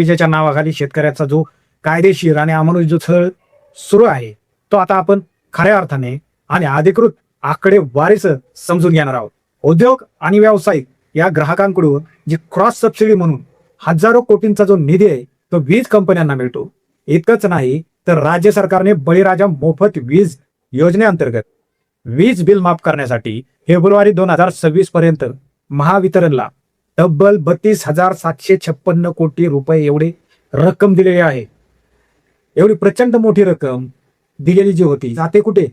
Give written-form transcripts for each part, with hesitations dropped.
विजेच्या नावाखाली शेतकऱ्याचा जो कायदेशीर आणि अमानुष जो छळ सुरू आहे तो आता आपण खऱ्या अर्थाने आणि अधिकृत आकडेवारीच समजून घेणार आहोत. उद्योग आणि व्यावसायिक या ग्राहकांकडून जी क्रॉस सबसिडी म्हणून हजारो कोटींचा जो निधी आहे तो वीज कंपन्यांना मिळतो. इतकंच नाही तर राज्य सरकारने बळीराजा मोफत वीज योजनेअंतर्गत वीज बिल माफ करण्यासाठी फेब्रुवारी 2026 पर्यंत महावितरणला तब्बल 32,756 कोटी रुपये एवढी रक्कम दिलेली आहे. एवढी प्रचंड मोठी रक्कम दिलेली जी होती जाते कुठे?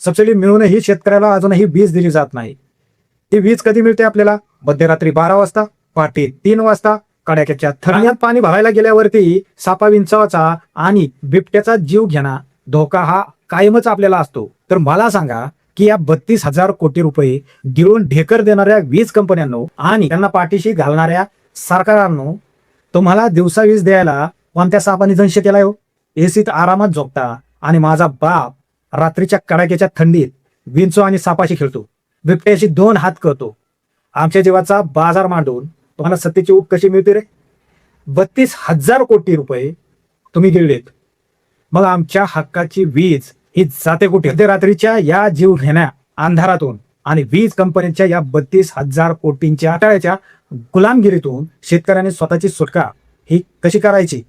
सबसिडी मिळूनही शेतकऱ्याला अजूनही वीज दिली जात नाही. ती वीज कधी मिळते आपल्याला? मध्यरात्री 12 वाजता, पहाटे 3 वाजता, कडाक्याच्या थंडीत पाणी भरायला गेल्यावरती सापा विंचवाचा आणि बिबट्याचा जीव घेणा धोका हा कायमच आपल्याला असतो. तर मला सांगा की या 32,000 कोटी रुपये गिळून ढेकर देणाऱ्या वीज कंपन्यांनो आणि त्यांना पाठीशी घालणाऱ्या सरकारांनो, तुम्हाला दिवसा वीज द्यायला कोणत्या सापाने दंश केलाय हो? एसीत आरामात झोपता आणि माझा बाप रात्रीच्या कडाक्याच्या थंडीत विंचू आणि सापाशी खेळतो, बिबट्याशी 2 हात करतो. आमच्या जीवाचा बाजार मांडून तुम्हाला सत्तेची ऊब कशी मिळते रे? 32,000 कोटी रुपये तुम्ही गिळलेत. मग आमच्या हक्काची वीज ही जाते कुठे? मध्यरात्रीच्या या जीव घेण्या अंधारातून आणि वीज कंपन्यांच्या या 32,000 कोटींच्या टाळ्याच्या गुलामगिरीतून शेतकऱ्याने स्वतःची सुटका ही कशी करायची?